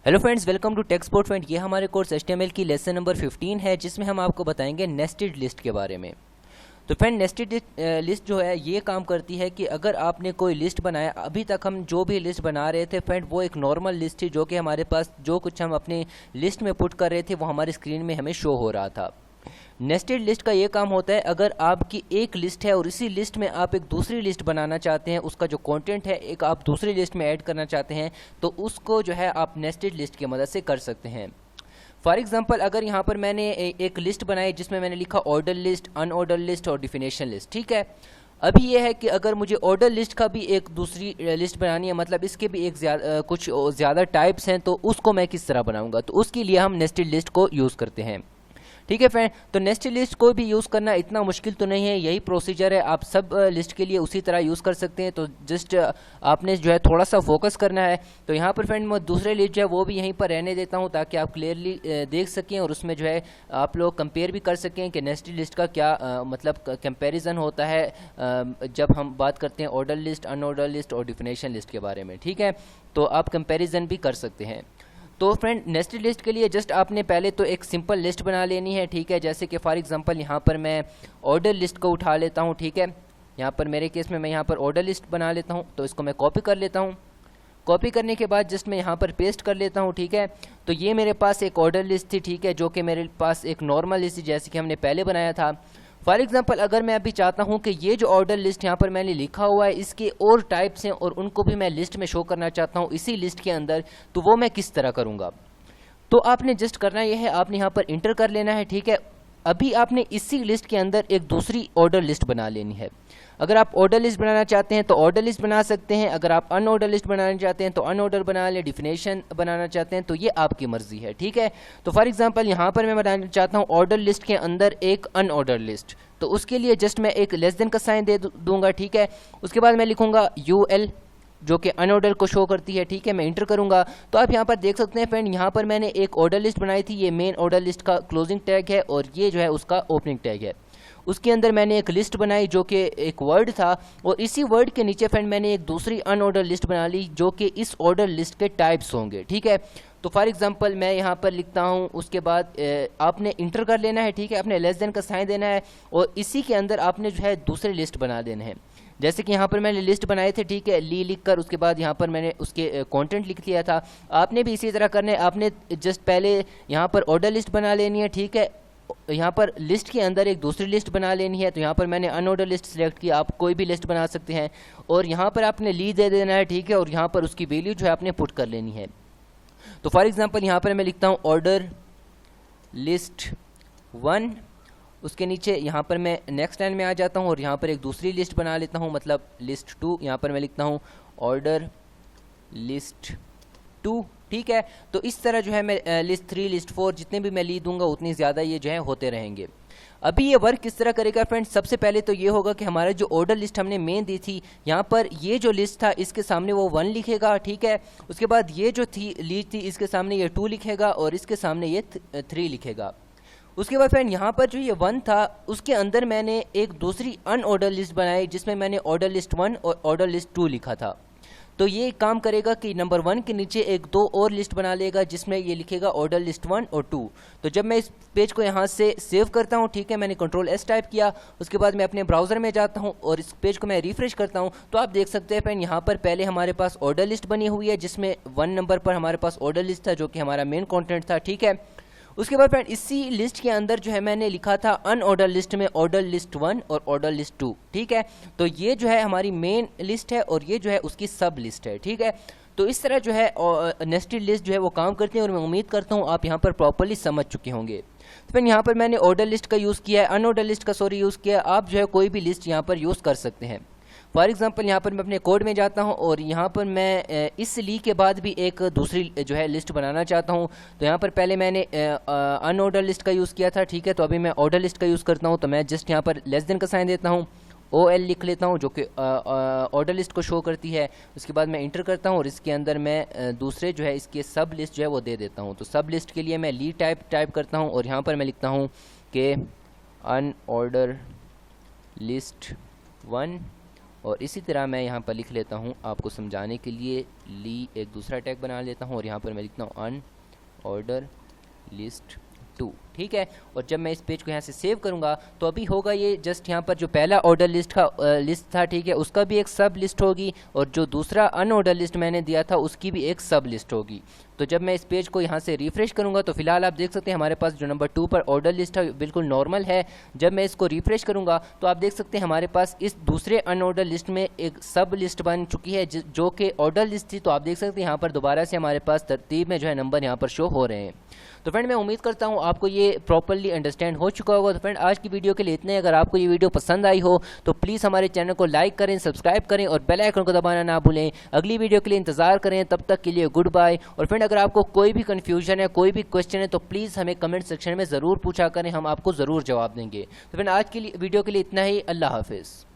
Hello friends, welcome to tech sport friend. ये हमारे course HTML की लेसन नंबर 15 है, जिसमें हम आपको बताएंगे नेस्टेड लिस्ट के बारे में। तो फ्रेंड, नेस्टेड लिस्ट जो है ये काम करती है कि अगर आपने कोई लिस्ट बनाया, अभी तक हम जो भी लिस्ट बना रहे थे फ्रेंड वो एक नॉर्मल लिस्ट थी, जो कि हमारे पास जो कुछ हम अपनी लिस्ट में पुट कर रहे थे वो हमारी स्क्रीन में हमें शो हो रहा था। नेस्टेड लिस्ट का ये काम होता है, अगर आपकी एक लिस्ट है और इसी लिस्ट में आप एक दूसरी लिस्ट बनाना चाहते हैं, उसका जो कंटेंट है एक आप दूसरी लिस्ट में ऐड करना चाहते हैं, तो उसको जो है आप नेस्टेड लिस्ट की मदद से कर सकते हैं। फॉर एग्जांपल, अगर यहाँ पर मैंने एक लिस्ट बनाई जिसमें मैंने लिखा ऑर्डर लिस्ट, अनऑर्डर लिस्ट और डिफिनेशन लिस्ट, ठीक है। अभी ये है कि अगर मुझे ऑर्डर लिस्ट का भी एक दूसरी लिस्ट बनानी है, मतलब इसके भी एक कुछ ज़्यादा टाइप्स हैं, तो उसको मैं किस तरह बनाऊंगा, तो उसके लिए हम नेस्टेड लिस्ट को यूज़ करते हैं। ठीक है फ्रेंड, तो नेस्टेड लिस्ट को भी यूज़ करना इतना मुश्किल तो नहीं है, यही प्रोसीजर है, आप सब लिस्ट के लिए उसी तरह यूज़ कर सकते हैं। तो जस्ट आपने जो है थोड़ा सा फोकस करना है। तो यहाँ पर फ्रेंड मैं दूसरे लिस्ट जो है वो भी यहीं पर रहने देता हूँ, ताकि आप क्लियरली देख सकें और उसमें जो है आप लोग कंपेयर भी कर सकें कि नेस्टेड लिस्ट का क्या मतलब कंपेरिजन होता है जब हम बात करते हैं ऑर्डर लिस्ट, अनऑर्डर लिस्ट और डिफिनेशन लिस्ट के बारे में। ठीक है, तो आप कंपेरिजन भी कर सकते हैं। तो फ्रेंड, नेस्टेड लिस्ट के लिए जस्ट आपने पहले तो एक सिंपल लिस्ट बना लेनी है। ठीक है, जैसे कि फॉर एग्जांपल यहाँ पर मैं ऑर्डर लिस्ट को उठा लेता हूँ। ठीक है, यहाँ पर मेरे केस में मैं यहाँ पर ऑर्डर लिस्ट बना लेता हूँ, तो इसको मैं कॉपी कर लेता हूँ। कॉपी करने के बाद जस्ट मैं यहाँ पर पेस्ट कर लेता हूँ। ठीक है, तो ये मेरे पास एक ऑर्डर लिस्ट थी, ठीक है, जो कि मेरे पास एक नॉर्मल लिस्ट थी जैसे कि हमने पहले बनाया था। फॉर एग्जांपल, अगर मैं अभी चाहता हूं कि ये जो ऑर्डर लिस्ट यहाँ पर मैंने लिखा हुआ है इसके और टाइप्स हैं और उनको भी मैं लिस्ट में शो करना चाहता हूं इसी लिस्ट के अंदर, तो वो मैं किस तरह करूंगा। तो आपने जस्ट करना यह है, आपने यहाँ पर इंटर कर लेना है। ठीक है, अभी आपने इसी लिस्ट के अंदर एक दूसरी ऑर्डर लिस्ट बना लेनी है। अगर आप ऑर्डर लिस्ट बनाना चाहते हैं तो ऑर्डर लिस्ट बना सकते हैं, अगर आप अनऑर्डर लिस्ट बनाना चाहते हैं तो अनऑर्डर बना लें, डिफिनेशन बनाना चाहते हैं तो ये आपकी मर्जी है। ठीक है, तो फॉर एग्जांपल यहाँ पर मैं बनाना चाहता हूँ ऑर्डर लिस्ट के अंदर एक अनऑर्डर लिस्ट, तो उसके लिए जस्ट मैं एक लेस देन का साइन दे दूंगा। ठीक है, उसके बाद मैं लिखूंगा UL, जो कि अनऑर्डर को शो करती है। ठीक है, मैं इंटर करूंगा तो आप यहाँ पर देख सकते हैं फ्रेंड, यहाँ पर मैंने एक ऑर्डर लिस्ट बनाई थी, ये मेन ऑर्डर लिस्ट का क्लोजिंग टैग है और ये जो है उसका ओपनिंग टैग है। उसके अंदर मैंने एक लिस्ट बनाई जो कि एक वर्ड था, और इसी वर्ड के नीचे फ्रेंड मैंने एक दूसरी अनऑर्डर लिस्ट बना ली जो कि इस ऑर्डर लिस्ट के टाइप्स होंगे। ठीक है, तो फॉर एग्जांपल मैं यहाँ पर लिखता हूँ, उसके बाद आपने इंटर कर लेना है। ठीक है, आपने लेस देन का साइन देना है और इसी के अंदर आपने जो है दूसरी लिस्ट बना देना है। जैसे कि यहाँ पर मैंने लिस्ट बनाए थे, ठीक है, ली लिख कर उसके बाद यहाँ पर मैंने उसके कंटेंट लिख दिया था। आपने भी इसी तरह करना है, आपने जस्ट पहले यहाँ पर ऑर्डर लिस्ट बना लेनी है। ठीक है, यहाँ पर लिस्ट के अंदर एक दूसरी लिस्ट बना लेनी है, तो यहाँ पर मैंने अनऑर्डर लिस्ट सेलेक्ट किया, आप कोई भी लिस्ट बना सकते हैं और यहाँ पर आपने ली दे देना है। ठीक है, और यहाँ पर उसकी वैल्यू जो है आपने पुट कर लेनी है। तो फॉर एग्जांपल यहाँ पर मैं लिखता हूँ ऑर्डर लिस्ट 1, उसके नीचे यहाँ पर मैं नेक्स्ट लाइन में आ जाता हूँ और यहाँ पर एक दूसरी लिस्ट बना लेता हूँ, मतलब लिस्ट 2। यहाँ पर मैं लिखता हूँ ऑर्डर लिस्ट 2। ठीक है, तो इस तरह जो है मैं लिस्ट 3, लिस्ट 4 जितने भी मैं ली दूंगा उतनी ज़्यादा ये जो है होते रहेंगे। अभी ये वर्क किस तरह करेगा फ्रेंड्स, सबसे पहले तो ये होगा कि हमारा जो ऑर्डर लिस्ट हमने मेन दी थी, यहाँ पर ये जो लिस्ट था इसके सामने वो 1 लिखेगा। ठीक है, उसके बाद ये जो थी लिस्ट थी इसके सामने ये 2 लिखेगा और इसके सामने ये 3 लिखेगा। उसके बाद फ्रेंड यहाँ पर जो ये 1 था उसके अंदर मैंने एक दूसरी अनऑर्डर लिस्ट बनाई जिसमें मैंने ऑर्डर लिस्ट 1 और ऑर्डर लिस्ट 2 लिखा था। तो ये काम करेगा कि नंबर 1 के नीचे एक 2 और लिस्ट बना लेगा जिसमें ये लिखेगा ऑर्डर लिस्ट 1 और 2। तो जब मैं इस पेज को यहाँ से सेव करता हूँ, ठीक है, मैंने Ctrl+S टाइप किया, उसके बाद मैं अपने ब्राउज़र में जाता हूँ और इस पेज को मैं रिफ्रेश करता हूँ, तो आप देख सकते हैं फ्रेंड यहाँ पर पहले हमारे पास ऑर्डर लिस्ट बनी हुई है जिसमें 1 नंबर पर हमारे पास ऑर्डर लिस्ट था जो कि हमारा मेन कॉन्टेंट था। ठीक है, उसके बाद फ्रेंड इसी लिस्ट के अंदर जो है मैंने लिखा था अनऑर्डर लिस्ट में ऑर्डर लिस्ट 1 और ऑर्डर लिस्ट 2। ठीक है, तो ये जो है हमारी मेन लिस्ट है और ये जो है उसकी सब लिस्ट है। ठीक है, तो इस तरह जो है नेस्टेड लिस्ट जो है वो काम करते हैं और मैं उम्मीद करता हूँ आप यहाँ पर प्रॉपर्ली समझ चुके होंगे। तो फिर यहाँ पर मैंने ऑर्डर लिस्ट का यूज़ किया है, अनऑर्डर लिस्ट का यूज़ किया है, आप जो है कोई भी लिस्ट यहाँ पर यूज़ कर सकते हैं। फॉर एग्जांपल यहाँ पर मैं अपने कोड में जाता हूँ और यहाँ पर मैं इस ली के बाद भी एक दूसरी जो है लिस्ट बनाना चाहता हूँ। तो यहाँ पर पहले मैंने अनऑर्डर लिस्ट का यूज़ किया था। ठीक है, तो अभी मैं ऑर्डर लिस्ट का यूज़ करता हूँ, तो मैं जस्ट यहाँ पर लेस देन का साइन देता हूँ, OL लिख लेता हूँ जो कि ऑर्डर लिस्ट को शो करती है। उसके बाद मैं इंटर करता हूँ और इसके अंदर मैं दूसरे जो है इसके सब लिस्ट जो है वो दे देता हूँ। तो सब लिस्ट के लिए मैं ली टाइप करता हूँ और यहाँ पर मैं लिखता हूँ कि अनऑर्डर लिस्ट 1 और इसी तरह मैं यहाँ पर लिख लेता हूँ आपको समझाने के लिए ली एक दूसरा टैग बना लेता हूँ और यहाँ पर मैं लिखता हूँ अनऑर्डर लिस्ट 2। ठीक है, और जब मैं इस पेज को यहाँ से सेव करूँगा तो अभी होगा ये जस्ट यहाँ पर जो पहला ऑर्डर लिस्ट था, ठीक है, उसका भी एक सब लिस्ट होगी और जो दूसरा अनऑर्डर लिस्ट मैंने दिया था उसकी भी एक सब लिस्ट होगी। तो जब मैं इस पेज को यहाँ से रिफ्रेश करूँगा तो फिलहाल आप देख सकते हैं हमारे पास जो नंबर 2 पर ऑर्डर लिस्ट है बिल्कुल नॉर्मल है। जब मैं इसको रिफ्रेश करूँगा तो आप देख सकते हैं हमारे पास इस दूसरे अनऑर्डर लिस्ट में एक सब लिस्ट बन चुकी है जो कि ऑर्डर लिस्ट थी। तो आप देख सकते हैं यहाँ पर दोबारा से हमारे पास तरतीब में जो है नंबर यहाँ पर शो हो रहे हैं। तो फ्रेंड मैं उम्मीद करता हूँ आपको ये प्रॉपर्ली अंडरस्टैंड हो चुका होगा। तो फ्रेंड आज की वीडियो के लिए इतने। अगर आपको ये वीडियो पसंद आई हो तो प्लीज़ हमारे चैनल को लाइक करें, सब्सक्राइब करें और बेल आइकन को दबाना ना भूलें। अगली वीडियो के लिए इंतजार करें, तब तक के लिए गुड बाय। और फ्रेंड अगर आपको कोई भी कन्फ्यूजन है, कोई भी क्वेश्चन है तो प्लीज़ हमें कमेंट सेक्शन में ज़रूर पूछा करें, हम आपको ज़रूर जवाब देंगे। तो फ्रेंड आज की वीडियो के लिए इतना ही। अल्लाह हाफिज़।